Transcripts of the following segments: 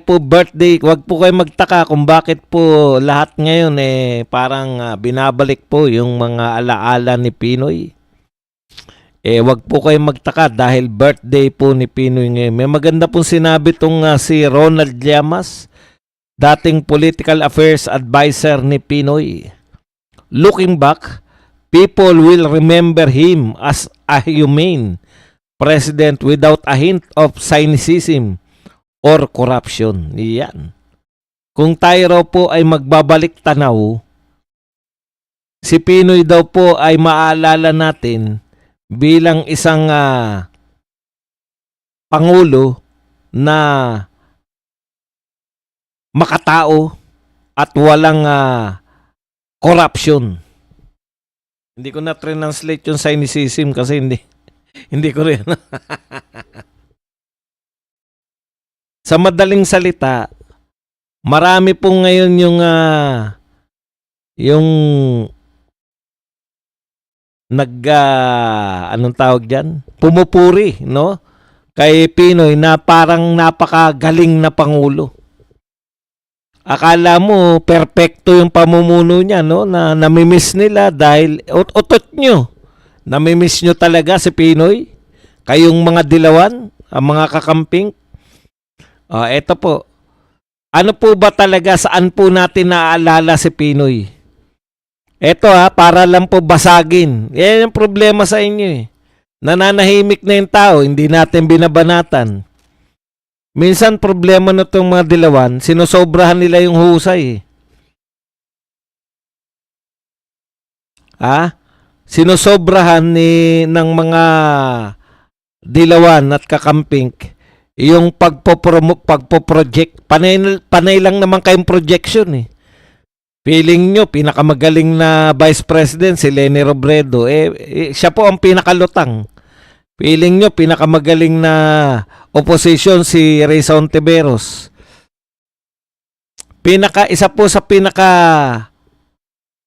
po birthday, wag po kayo magtaka kung bakit po lahat ngayon parang binabalik po yung mga alaala ni Pinoy. Wag po kayo magtaka dahil birthday po ni Pinoy ngayon. May maganda pong sinabi tong si Ronald Llamas, dating political affairs advisor ni Pinoy. Looking back, people will remember him as a humane president without a hint of cynicism or corruption. Yan. Kung tayo raw po ay magbabalik tanaw, si Pinoy daw po ay maaalala natin bilang isang pangulo na makatao at walang corruption. Hindi ko na translate yung cynicism kasi hindi ko rin. Sa madaling salita, marami po ngayon yung anong tawag diyan? Pumupuri, no? Kay Pinoy na parang napakagaling na pangulo. Akala mo perpekto yung pamumuno niya, no? Na namimiss nila dahil utot nyo. Namimiss nyo talaga si Pinoy. Kayong mga dilawan, ang mga kakamping. Eto po. Ano po ba talaga, saan po natin naaalala si Pinoy? Eto para lang po basagin. Yan yung problema sa inyo Nananahimik na yung tao, hindi natin binabanatan. Minsan problema na itong mga dilawan, sinusobrahan nila yung husay. Sinusobrahan ng mga dilawan at kakamping yung pagpo-project. Panay lang naman kayong projection Feeling nyo, pinakamagaling na Vice President si Leni Robredo. Siya po ang pinakalutang. Feeling nyo, pinakamagaling na opposition si Risa Hontiveros. Isa po sa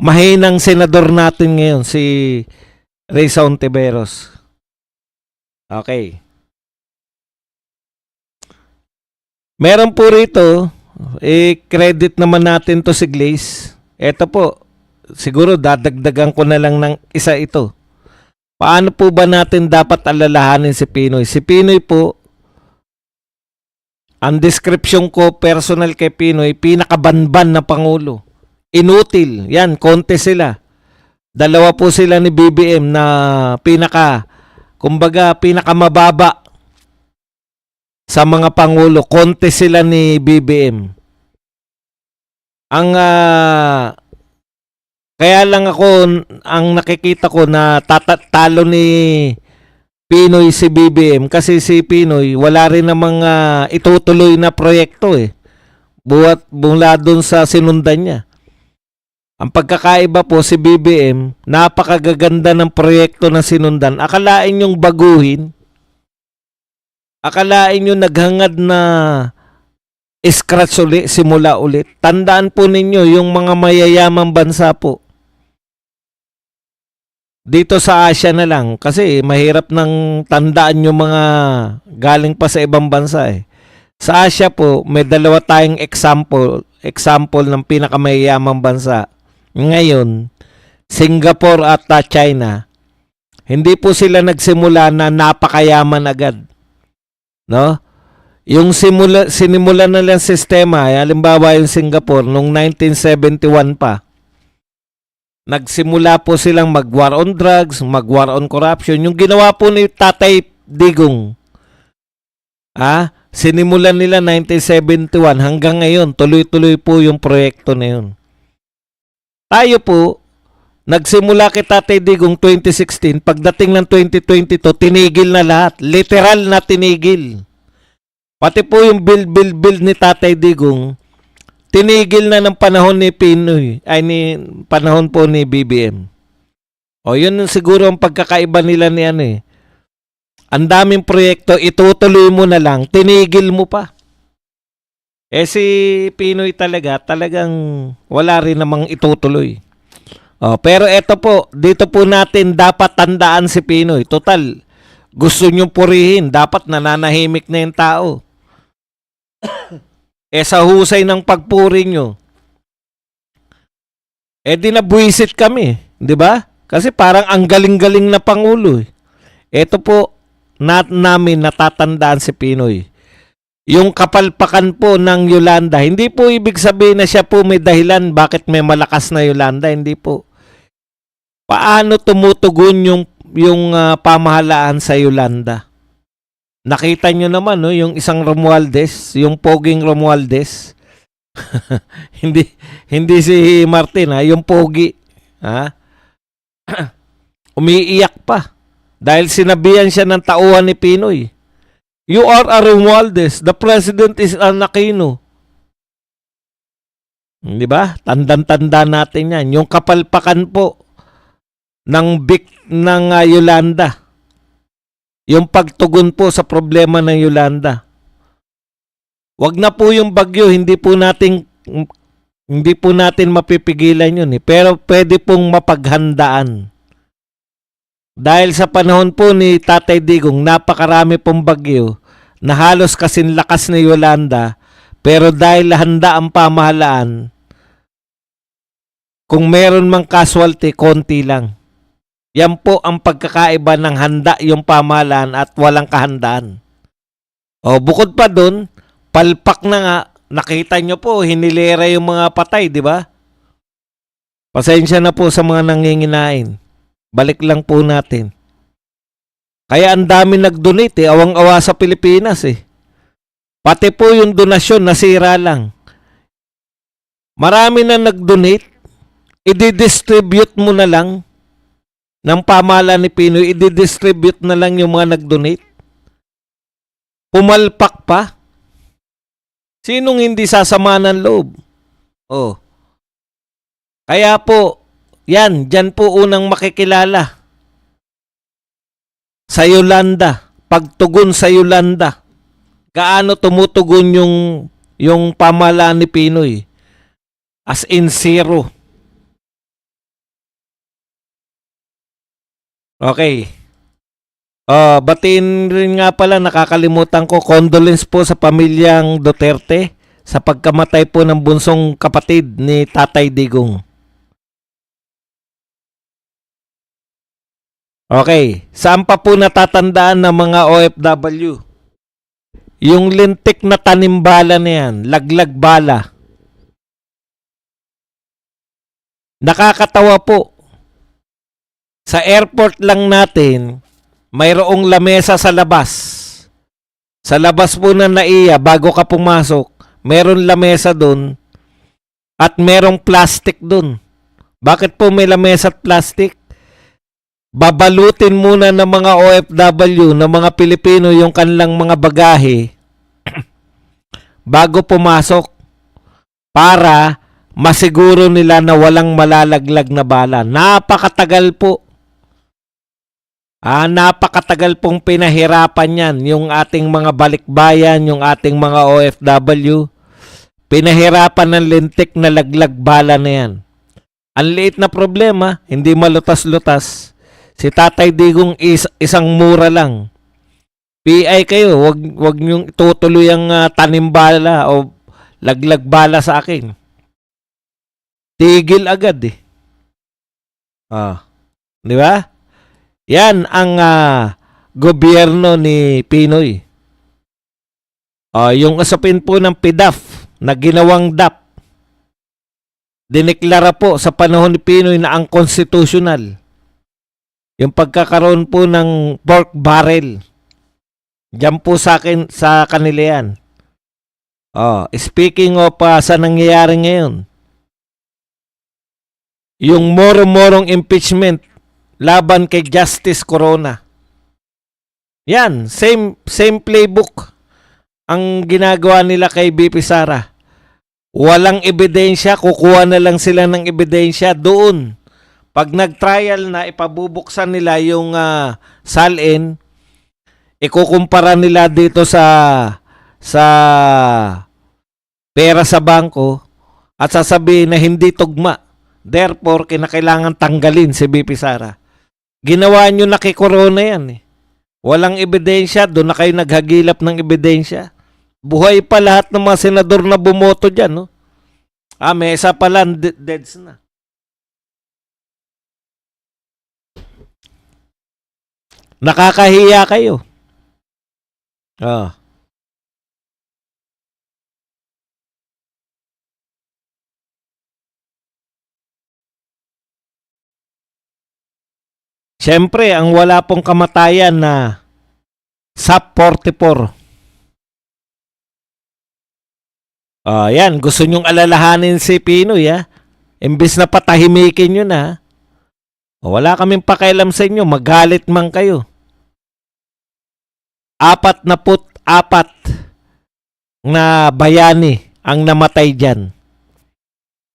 mahinang senador natin ngayon, si Risa Hontiveros. Okay. Meron po rito, credit naman natin to si Glaze. Ito po, siguro dadagdagan ko na lang ng isa ito. Paano po ba natin dapat alalahanin si Pinoy? Si Pinoy po, ang description ko personal kay Pinoy, pinakabanban na pangulo. Inutil. Yan, konti sila. Dalawa po sila ni BBM na pinakamababa sa mga pangulo. Konti sila ni BBM. Kaya lang ako, ang nakikita ko na talo ni Pinoy si BBM kasi si Pinoy wala rin namang itutuloy na proyekto mula dun sa sinundan niya. Ang pagkakaiba po si BBM, napakagaganda ng proyekto na sinundan. Akalain yung baguhin. Akalain yung naghangad na scratch ulit, simula ulit. Tandaan po ninyo yung mga mayayamang bansa po. Dito sa Asia na lang kasi mahirap nang tandaan yung mga galing pa sa ibang bansa Sa Asia po, may dalawa tayong example ng pinakamayayamang bansa. Ngayon, Singapore at China. Hindi po sila nagsimula na napakayaman agad. No? Yung sinimulan na lang sistema, halimbawa yung Singapore noong 1971 pa. Nagsimula po silang mag-war on drugs, mag-war on corruption. Yung ginawa po ni Tatay Digong, sinimulan nila 1971 hanggang ngayon, tuloy-tuloy po yung proyekto na yun. Tayo po, nagsimula kay Tatay Digong 2016, pagdating ng 2022, tinigil na lahat. Literal na tinigil. Pati po yung bill ni Tatay Digong, tinigil na ng panahon ni Pinoy, panahon po ni BBM. Yun siguro ang pagkakaiba nila ni Ang daming proyekto, itutuloy mo na lang, tinigil mo pa. Si Pinoy talagang wala rin namang itutuloy. Pero eto po, dito po natin dapat tandaan si Pinoy. Total, gusto nyong purihin, dapat nananahimik na yung tao. Sa husay ng pagpuri nyo, di nabwisit kami, di ba? Kasi parang ang galing-galing na Pangulo. Ito po, namin natatandaan si Pinoy. Yung kapalpakan po ng Yolanda, hindi po ibig sabihin na siya po may dahilan bakit may malakas na Yolanda, hindi po. Paano tumutugon yung pamahalaan sa Yolanda? Nakita nyo naman, no, yung isang Romualdez, yung poging Romualdez. hindi si Martin, yung pogi. Ha? Umiiyak pa dahil sinabihan siya ng tauhan ni Pinoy. You are a Romualdez. The president is an Aquino. Di ba? Tandang-tanda natin yan. Yung kapalpakan po ng Yolanda. Yung pagtugon po sa problema ng Yolanda. Wag na po yung bagyo, hindi po natin mapipigilan yun pero pwede pong mapaghandaan. Dahil sa panahon po ni Tatay Digong, napakarami pong bagyo na halos kasing lakas ni Yolanda, pero dahil handa ang pamahalaan, kung meron mang casualty, konti lang. Yan po ang pagkakaiba ng handa yung pamahalaan at walang kahandaan. Bukod pa dun, palpak na nga, nakita nyo po, hinilera yung mga patay, di ba? Pasensya na po sa mga nanginginain. Balik lang po natin. Kaya ang dami nag-donate, awang-awa sa Pilipinas Pati po yung donasyon, nasira lang. Marami na nag-donate, i-distribute mo na lang ng pamahalaan ni Pinoy, i-distribute na lang yung mga nag-donate. Pumalpak pa. Sinong hindi sasama ng loob? Kaya po, dyan po unang makikilala. Sa Yolanda, pagtugon sa Yolanda. Gaano tumutugon yung pamahalaan ni Pinoy? As in zero. Okay. Batiin rin nga pala, nakakalimutan ko, condolence po sa pamilyang Duterte sa pagkamatay po ng bunsong kapatid ni Tatay Digong. Okay, saan pa po natatandaan ng mga OFW? Yung lintik na tanimbala na yan, laglag bala. Nakakatawa po. Sa airport lang natin, mayroong lamesa sa labas. Sa labas po ng NAIA, bago ka pumasok, meron lamesa doon at merong plastic doon. Bakit po may lamesa at plastic? Babalutin muna ng mga OFW, ng mga Pilipino yung kanilang mga bagahe bago pumasok para masiguro nila na walang malalaglag na bala. Napakatagal po. Napakatagal pong pinahirapan yan, yung ating mga balikbayan, yung ating mga OFW. Pinahirapan ng lintik na laglag bala na yan. Ang liit na problema, hindi malutas-lutas. Si Tatay Digong isang mura lang. PI kayo, wag niyong tutuloy ang tanimbala o laglag bala sa akin. Tigil agad Di ba? Yan ang gobyerno ni Pinoy. Yung usapin po ng PDAF na ginawang DAP, dineklara po sa panahon ni Pinoy na ang constitutional. Yung pagkakaroon po ng pork barrel. Diyan po sa kanila yan. Speaking of sa nangyayari ngayon, yung moro-morong impeachment laban kay Justice Corona. Yan, same playbook ang ginagawa nila kay BP Sara. Walang ebidensya, kukuha na lang sila ng ebidensya doon. Pag nag-trial na, ipabubuksan nila yung salin, ikukumpara nila dito sa pera sa bangko at sasabihin na hindi tugma. Therefore, kinakailangan tanggalin si BP Sara. Ginawa nyo na kay Corona yan Walang ebidensya, doon na kayo naghagilap ng ebidensya. Buhay pa lahat ng mga senador na bumoto dyan, no? May isa pala, deads na. Nakakahiya kayo. Ah. Siyempre, ang wala pong kamatayan na SAP 44. Yan. Gusto nyong alalahanin si Pinoy, ha? Imbis na patahimikin nyo na, wala kaming pakialam sa inyo. Magalit man kayo. 44 na bayani ang namatay dyan.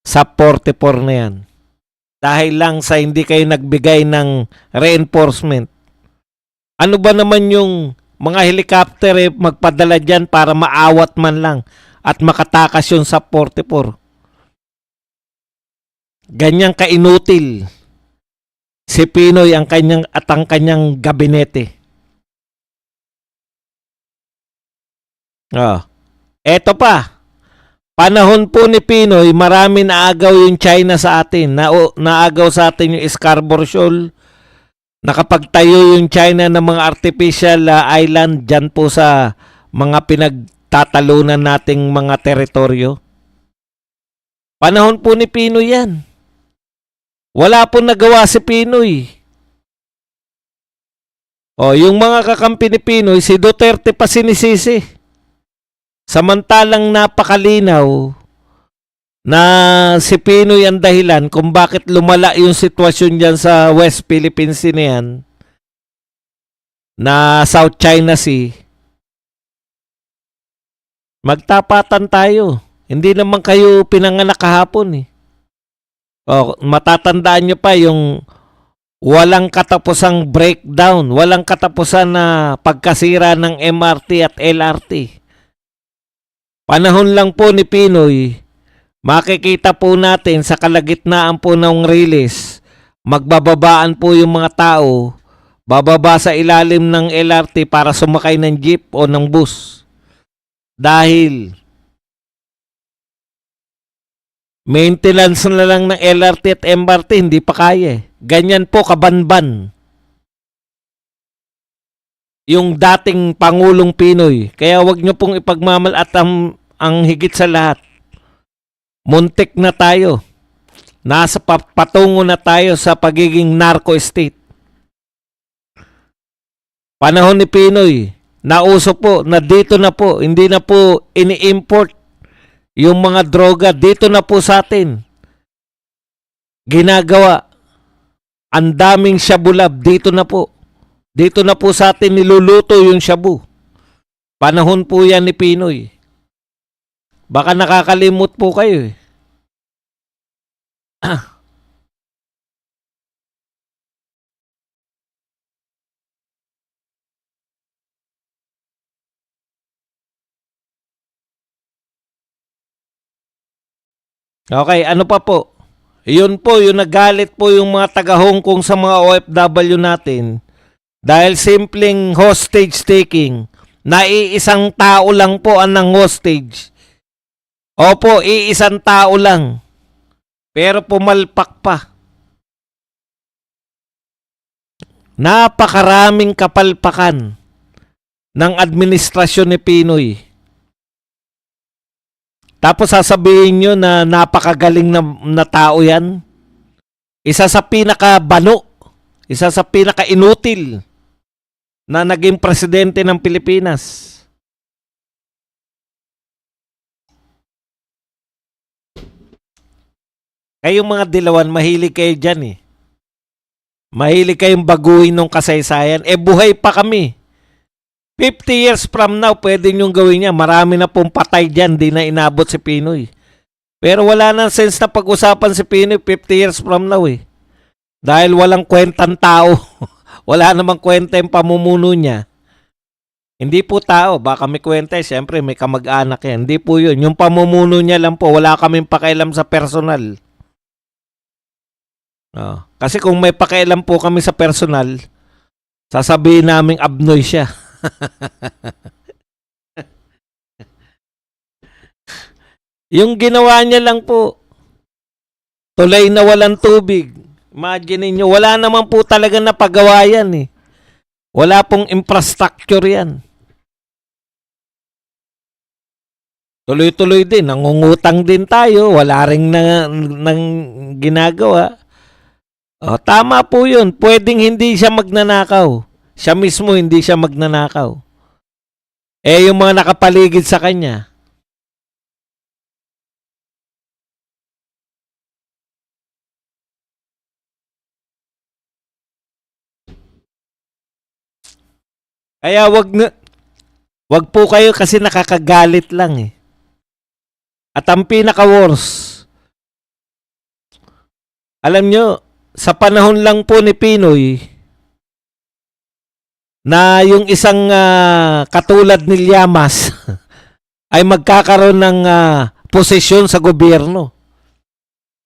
SAP 44 na yan. Dahil lang sa hindi kayo nagbigay ng reinforcement. Ano ba naman yung mga helicopter magpadala dyan para maawat man lang at makatakas yung SAP 44? Ganyang kainutil si Pinoy ang kanyang gabinete. Eto pa. Panahon po ni Pinoy, marami naagaw yung China sa atin. Naagaw sa atin yung Scarborough Shoal. Nakapagtayo yung China ng mga artificial island dyan po sa mga pinagtatalunan nating mga teritoryo. Panahon po ni Pinoy yan. Wala po nagawa si Pinoy. Yung mga kakampi ni Pinoy, si Duterte pa sinisisi. Samantalang napakalinaw na si Pinoy ang dahilan kung bakit lumala yung sitwasyon dyan sa West Philippines na yan, na South China Sea. Magtapatan tayo. Hindi naman kayo pinanganak kahapon eh. Matatandaan nyo pa yung walang katapusang breakdown, walang katapusan na pagkasira ng MRT at LRT. Panahon lang po ni Pinoy, makikita po natin sa kalagitnaan po ng release, magbababaan po yung mga tao, bababa sa ilalim ng LRT para sumakay ng jeep o ng bus. Dahil maintenance na lang ng LRT at MRT, hindi pa kaya. Ganyan po kabanban yung dating Pangulong Pinoy. Kaya wag nyo pong ipagmamal at ang higit sa lahat, muntik na tayo. Nasa patungo na tayo sa pagiging narco state. Panahon ni Pinoy, nauso po na dito na po, hindi na po ini-import yung mga droga, dito na po sa atin. Ginagawa. Ang daming shabu lab, dito na po. Dito na po sa atin niluluto yung shabu. Panahon po yan ni Pinoy. Baka nakakalimot po kayo eh. Okay, ano pa po? Yun po, yung nagalit po yung mga taga-Hong Kong sa mga OFW natin dahil simpleng hostage taking. Naiisang tao lang po ang nang hostage. Opo, iisang tao lang. Pero pumalpak pa. Napakaraming kapalpakan ng administrasyon ni Pinoy. Tapos sasabihin nyo na napakagaling na tao yan. Isa sa pinakabano, isa sa pinakainutil na naging presidente ng Pilipinas. Kayong mga dilawan, mahilig kayo dyan eh. Mahilig kayong baguhin ng kasaysayan. Buhay pa kami. 50 years from now, pwede nyong gawin niya. Marami na pong patay dyan, di na inabot si Pinoy. Pero wala nang sense na pag-usapan si Pinoy 50 years from now eh. Dahil walang kwentang tao. Wala namang kwenta yung pamumuno niya. Hindi po tao. Baka may kwenta, siyempre may kamag-anak yan. Hindi po yun. Yung pamumuno niya lang po, wala kaming pakialam sa personal. Kasi kung may pakialam po kami sa personal, sasabihin naming abnoy siya. Yung ginawa niya lang po, tulay na walang tubig. Imagine niyo, wala naman po talaga napagawa yan eh. Wala pong infrastructure yan. Tuloy-tuloy din, nangungutang din tayo, wala ring nang ginagawa. O, tama po yun, pwedeng hindi siya magnanakaw. Siya mismo hindi siya magnanakaw. Eh, yung mga nakapaligid sa kanya, kaya wag po kayo kasi nakakagalit lang eh. At ang pinaka-worst, alam nyo, sa panahon lang po ni Pinoy, na yung isang katulad ni Llamas ay magkakaroon ng posisyon sa gobyerno.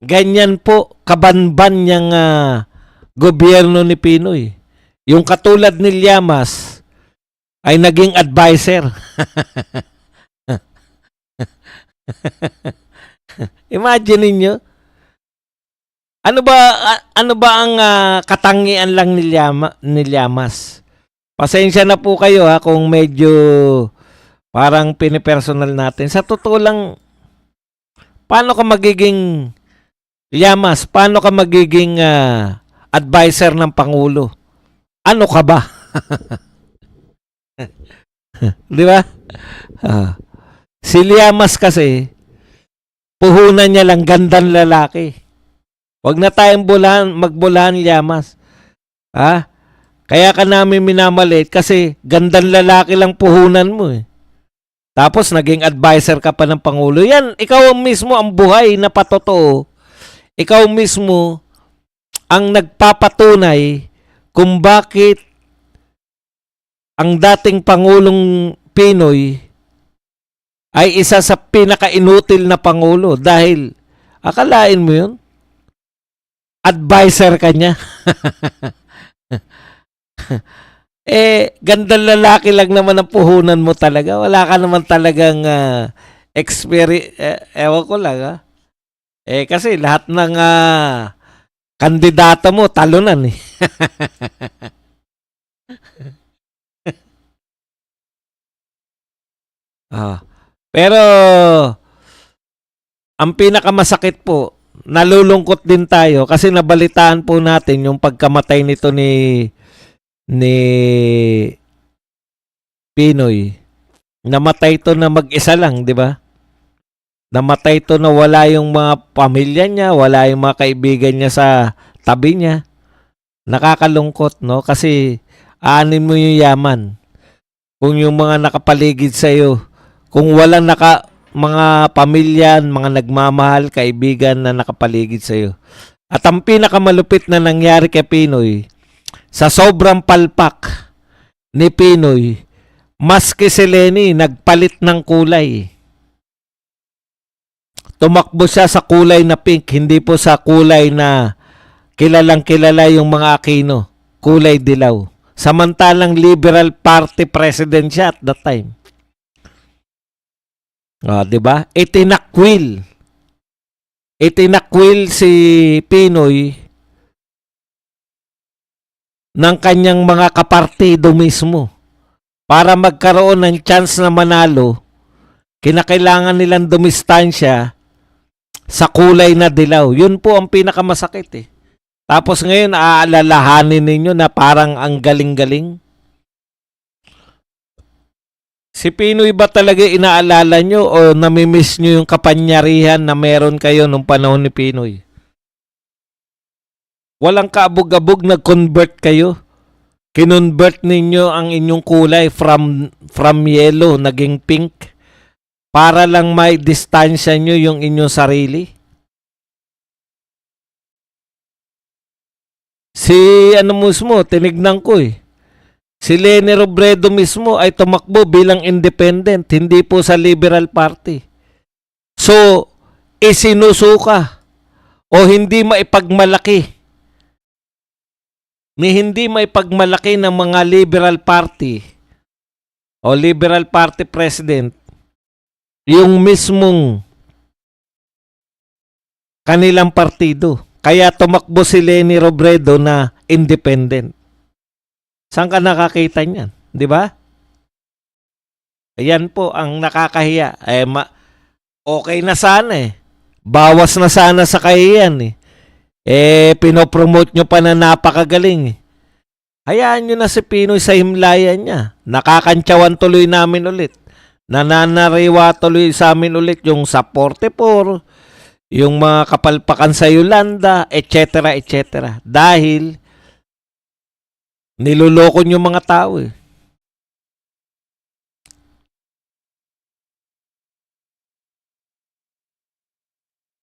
Ganyan po kabanban niyang gobyerno ni Pinoy. Yung katulad ni Llamas ay naging advisor. Imagine niyo, ano ba ang katangian lang ni Llamas? Pasensya na po kayo kung medyo parang pinipersonal natin. Sa totoo lang, paano ka magiging Llamas? Paano ka magiging advisor ng Pangulo? Ano ka ba? Di ba? Si Llamas kasi, puhunan niya lang gandang lalaki. Huwag na tayong magbulahan Llamas. Kaya ka namin minamalit kasi gandang lalaki lang puhunan mo eh. Tapos naging advisor ka pa ng Pangulo. Yan, ikaw mismo ang buhay na patotoo. Ikaw mismo ang nagpapatunay kung bakit ang dating Pangulong Pinoy ay isa sa pinaka-inutil na Pangulo dahil akalain mo yun? Advisor ka niya. Gandang lalaki lang naman ang puhunan mo talaga. Wala ka naman talagang experience. Ewan ko lang kasi lahat ng kandidato mo talunan eh. Pero ang pinakamasakit po, nalulungkot din tayo kasi nabalitaan po natin yung pagkamatay nito ni Pinoy. Namatay to na mag-isa lang, di ba? Namatay to na wala yung mga pamilya niya, wala yung mga kaibigan niya sa tabi niya. Nakakalungkot, no? Kasi aanin mo yung yaman. Kung yung mga nakapaligid sa iyo, kung walang mga pamilya, mga nagmamahal, kaibigan na nakapaligid sa iyo. At ang pinakamalupit na nangyari kay Pinoy, sa sobrang palpak ni Pinoy, maski si Leni nagpalit ng kulay. Tumakbo siya sa kulay na pink, hindi po sa kulay na kilalang kilala yung mga Aquino, kulay dilaw. Samantalang Liberal Party president siya at that time. Di ba? Itinakwil si Pinoy ng kanyang mga kapartido mismo para magkaroon ng chance na manalo. Kinakailangan nilang dumistansya sa kulay na dilaw. Yun po ang pinakamasakit eh. Tapos ngayon aalalahanin ninyo na parang ang galing-galing. Si Pinoy ba talaga inaalala nyo o namimiss nyo yung kapanyarihan na meron kayo nung panahon ni Pinoy? Walang kaabog-abog, nag-convert kayo. Kinonvert ninyo ang inyong kulay from yellow, naging pink, para lang may distansya nyo yung inyong sarili. Si mismo, tinignan ko eh. Si Leni Robredo mismo ay tumakbo bilang independent, hindi po sa Liberal Party. So, isinusuka o hindi maipagmalaki ng mga Liberal Party o Liberal Party President yung mismong kanilang partido. Kaya tumakbo si Leni Robredo na independent. Saan ka nakakita niyan? Di ba? Ayan po ang nakakahiya. Okay na sana eh. Bawas na sana sa kahiyan eh. Pinopromote nyo pa na napakagaling eh. Hayaan nyo na si Pinoy sa himlayan niya. Nakakantsawan tuloy namin ulit. Nananariwa tuloy sa amin ulit yung sa 44, yung mga kapalpakan sa Yolanda, etc. etc. Dahil niloloko nyo mga tao eh.